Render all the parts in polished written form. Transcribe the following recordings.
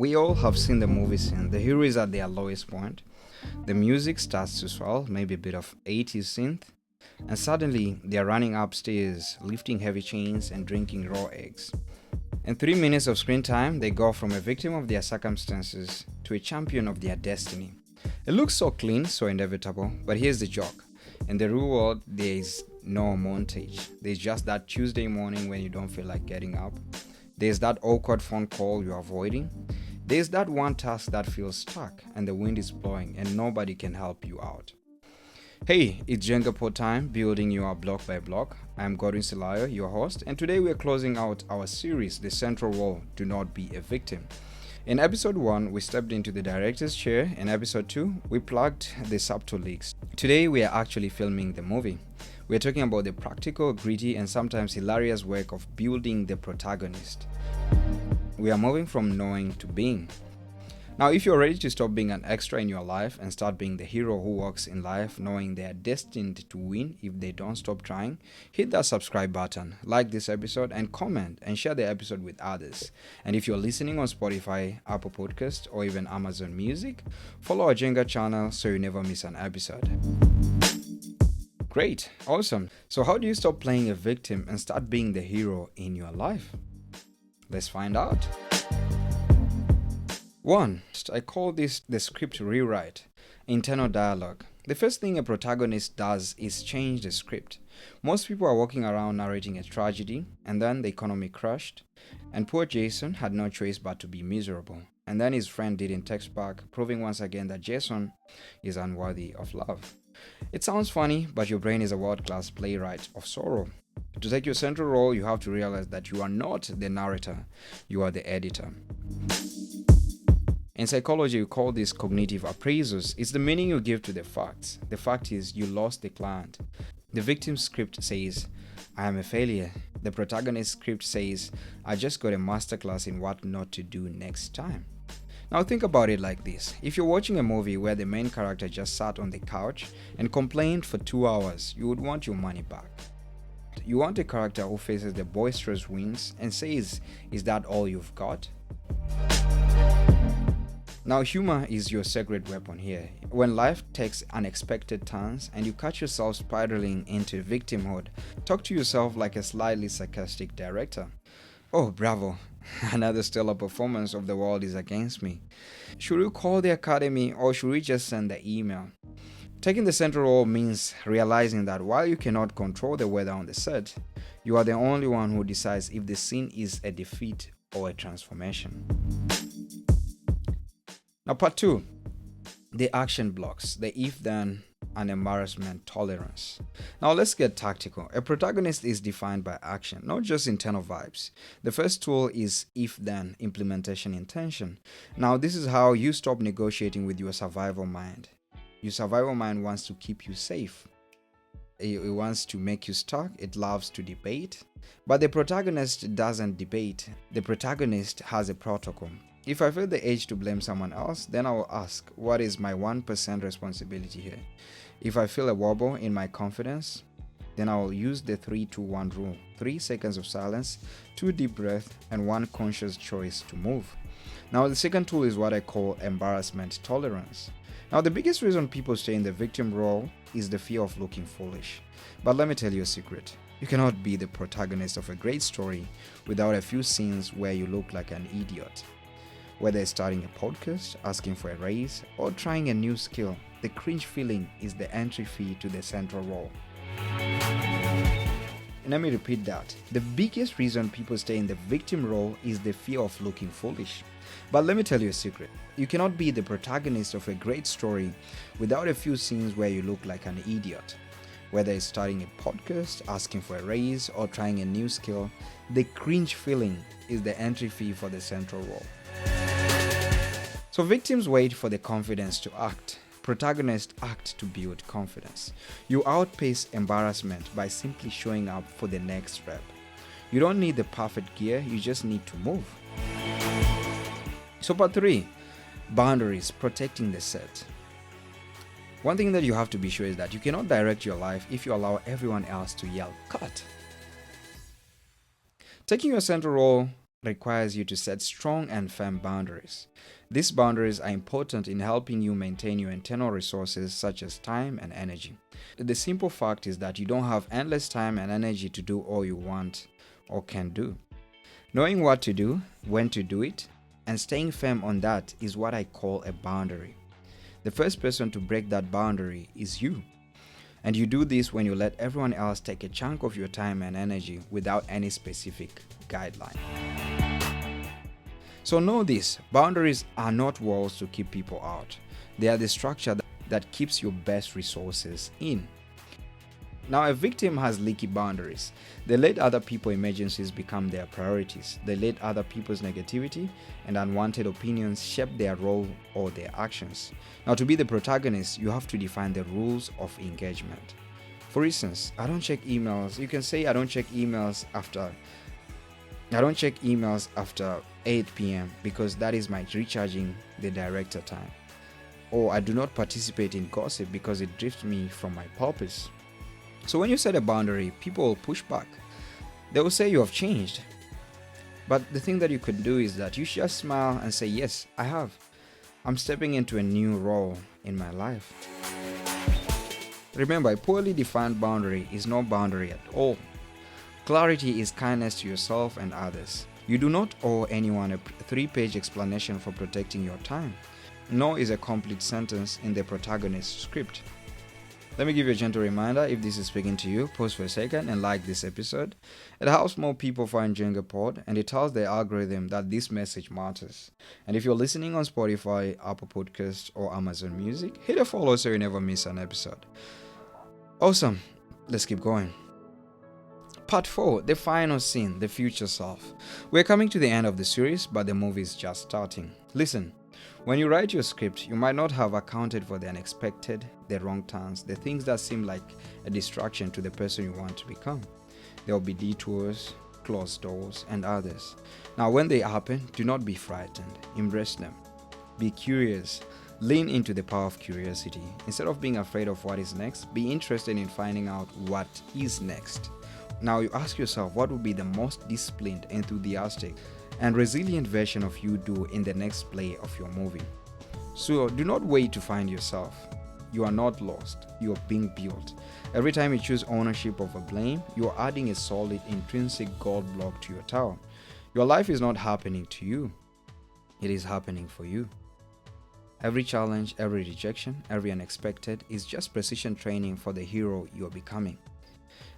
We all have seen the movie scene. The hero is at their lowest point. The music starts to swell, maybe a bit of 80s synth, and suddenly they're running upstairs, lifting heavy chains and drinking raw eggs. In 3 minutes of screen time, they go from a victim of their circumstances to a champion of their destiny. It looks so clean, so inevitable, but here's the joke. In the real world, there is no montage. There's just that Tuesday morning when you don't feel like getting up. There's that awkward phone call you're avoiding. There's that one task that feels stuck and the wind is blowing and nobody can help you out. Hey, it's JengaPod time, building you up block by block. I'm Godwin Silayo, your host, and today we're closing out our series, The Central Role, Do Not Be a Victim. In episode 1, we stepped into the director's chair. In episode 2, we plugged the subtle leaks. Today, we are actually filming the movie. We're talking about the practical, gritty, and sometimes hilarious work of building the protagonist. We are moving from knowing to being. Now, if you're ready to stop being an extra in your life and start being the hero who walks in life knowing they are destined to win if they don't stop trying, hit that subscribe button, like this episode, and comment and share the episode with others. And if you're listening on Spotify, Apple Podcast, or even Amazon Music, follow our Jenga channel so you never miss an episode. Great, awesome. So how do you stop playing a victim and start being the hero in your life? Let's find out. 1. I call this the script rewrite, internal dialogue. The first thing a protagonist does is change the script. Most people are walking around narrating a tragedy, and then the economy crashed, and poor Jason had no choice but to be miserable. And then his friend didn't text back, proving once again that Jason is unworthy of love. It sounds funny, but your brain is a world-class playwright of sorrow. To take your central role, you have to realize that you are not the narrator, you are the editor. In psychology, we call this cognitive appraisals. It's the meaning you give to the facts. The fact is, you lost the client. The victim script says, I am a failure. The protagonist script says, I just got a masterclass in what not to do next time. Now think about it like this. If you're watching a movie where the main character just sat on the couch and complained for 2 hours, you would want your money back. You want a character who faces the boisterous winds and says, is that all you've got? Now, humor is your secret weapon here. When life takes unexpected turns and you catch yourself spiraling into victimhood, talk to yourself like a slightly sarcastic director. Oh, bravo. Another stellar performance of the world is against me. Should we call the academy or should we just send the email? Taking the central role means realizing that while you cannot control the weather on the set, you are the only one who decides if the scene is a defeat or a transformation. Now, part 2, the action blocks, the if-then and embarrassment tolerance. Now, let's get tactical. A protagonist is defined by action, not just internal vibes. The first tool is if-then implementation intention. Now, this is how you stop negotiating with your survival mind. Your survival mind wants to keep you safe. It wants to make you stuck. It loves to debate. But the protagonist doesn't debate. The protagonist has a protocol. If I feel the urge to blame someone else, then I will ask, what is my 1% responsibility here? If I feel a wobble in my confidence, then I will use the 3-2-1 rule. 3 seconds of silence, 2 deep breaths, and 1 conscious choice to move. Now, the second tool is what I call embarrassment tolerance. Now, the biggest reason people stay in the victim role is the fear of looking foolish. But let me tell you a secret. You cannot be the protagonist of a great story without a few scenes where you look like an idiot. Whether it's starting a podcast, asking for a raise, or trying a new skill, the cringe feeling is the entry fee to the central role. And let me repeat that. The biggest reason people stay in the victim role is the fear of looking foolish. But let me tell you a secret. You cannot be the protagonist of a great story without a few scenes where you look like an idiot. Whether it's starting a podcast, asking for a raise, or trying a new skill, the cringe feeling is the entry fee for the central role. So victims wait for the confidence to act. Protagonists act to build confidence. You outpace embarrassment by simply showing up for the next rep. You don't need the perfect gear, you just need to move. So part 3, boundaries, protecting the set. One thing that you have to be sure is that you cannot direct your life if you allow everyone else to yell, cut. Taking your central role requires you to set strong and firm boundaries. These boundaries are important in helping you maintain your internal resources such as time and energy. The simple fact is that you don't have endless time and energy to do all you want or can do. Knowing what to do, when to do it, and staying firm on that is what I call a boundary. The first person to break that boundary is you. And you do this when you let everyone else take a chunk of your time and energy without any specific guideline. So know this, boundaries are not walls to keep people out. They are the structure that keeps your best resources in. Now, a victim has leaky boundaries. They let other people's emergencies become their priorities. They let other people's negativity and unwanted opinions shape their role or their actions. Now, to be the protagonist, you have to define the rules of engagement. For instance, I don't check emails. You can say I don't check emails after 8 p.m. because that is my recharging the director time. Or I do not participate in gossip because it drifts me from my purpose. So when you set a boundary, people will push back. They will say you have changed. But the thing that you could do is that you just smile and say, yes, I have. I'm stepping into a new role in my life. Remember, a poorly defined boundary is no boundary at all. Clarity is kindness to yourself and others. You do not owe anyone a 3-page explanation for protecting your time. No is a complete sentence in the protagonist script. Let me give you a gentle reminder. If this is speaking to you, pause for a second and like this episode. It helps more people find JengaPod, and it tells the algorithm that this message matters. And if you're listening on Spotify, Apple Podcasts, or Amazon Music, hit a follow so you never miss an episode. Awesome. Let's keep going. Part 4, the final scene, the future self. We're coming to the end of the series, but the movie is just starting. Listen. When you write your script, you might not have accounted for the unexpected, the wrong turns, the things that seem like a distraction to the person you want to become. There will be detours, closed doors, and others. Now, when they happen, do not be frightened. Embrace them. Be curious. Lean into the power of curiosity. Instead of being afraid of what is next, be interested in finding out what is next. Now, you ask yourself, what would be the most disciplined, enthusiastic, and resilient version of you do in the next play of your movie? So do not wait to find yourself. You are not lost. You are being built. Every time you choose ownership of a blame, you are adding a solid intrinsic gold block to your tower. Your life is not happening to you. It is happening for you. Every challenge, every rejection, every unexpected is just precision training for the hero you are becoming.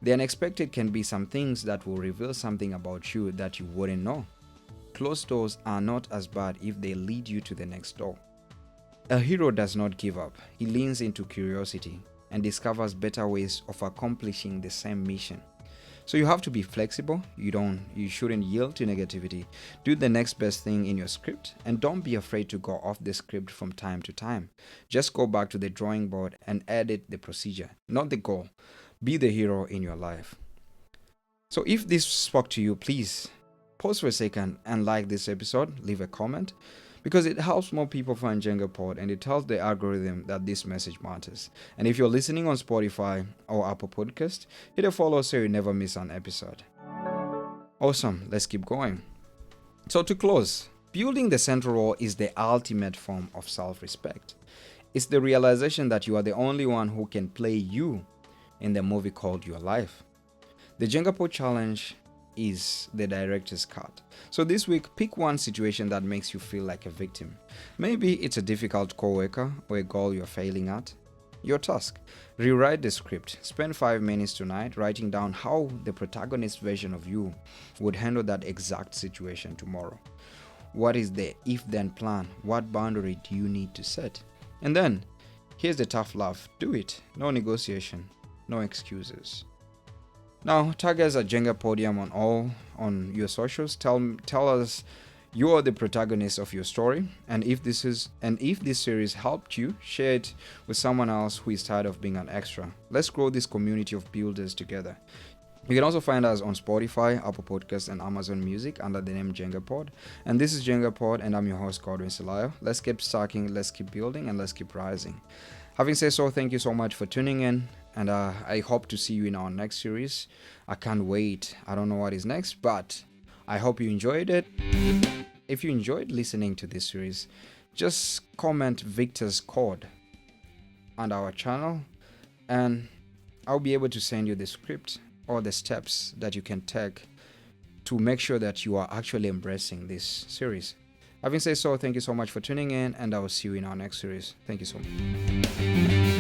The unexpected can be some things that will reveal something about you that you wouldn't know. Closed doors are not as bad if they lead you to the next door. A hero does not give up. He leans into curiosity and discovers better ways of accomplishing the same mission. So you have to be flexible. You shouldn't yield to negativity. Do the next best thing in your script, and don't be afraid to go off the script from time to time. Just go back to the drawing board and edit the procedure, not the goal. Be the hero in your life. So if this spoke to you, please pause for a second and like this episode, leave a comment, because it helps more people find JengaPod and it tells the algorithm that this message matters. And if you're listening on Spotify or Apple Podcast, hit a follow so you never miss an episode. Awesome, let's keep going. So to close, building the central role is the ultimate form of self-respect. It's the realization that you are the only one who can play you in the movie called your life. The JengaPod challenge is the director's cut. So this week, pick one situation that makes you feel like a victim. Maybe it's a difficult coworker or a goal you're failing at. Your task: rewrite the script. Spend 5 minutes tonight writing down how the protagonist version of you would handle that exact situation tomorrow. What is the if-then plan? What boundary do you need to set? And then, here's the tough love. Do it. No negotiation. No excuses. Now, tag us at JengaPodium on your socials. Tell us you are the protagonist of your story, and if this series helped you, share it with someone else who is tired of being an extra. Let's grow this community of builders together. You can also find us on Spotify, Apple Podcasts, and Amazon Music under the name JengaPod. And this is JengaPod, and I'm your host, Godwin Silayo. Let's keep stacking, let's keep building, and let's keep rising. Having said so, thank you so much for tuning in, and I hope to see you in our next series. I can't wait. I don't know what is next, but I hope you enjoyed it. If you enjoyed listening to this series, just comment Victor's code on our channel, and I'll be able to send you the script or the steps that you can take to make sure that you are actually embracing this series. Having said so, thank you so much for tuning in, and I will see you in our next series. Thank you so much.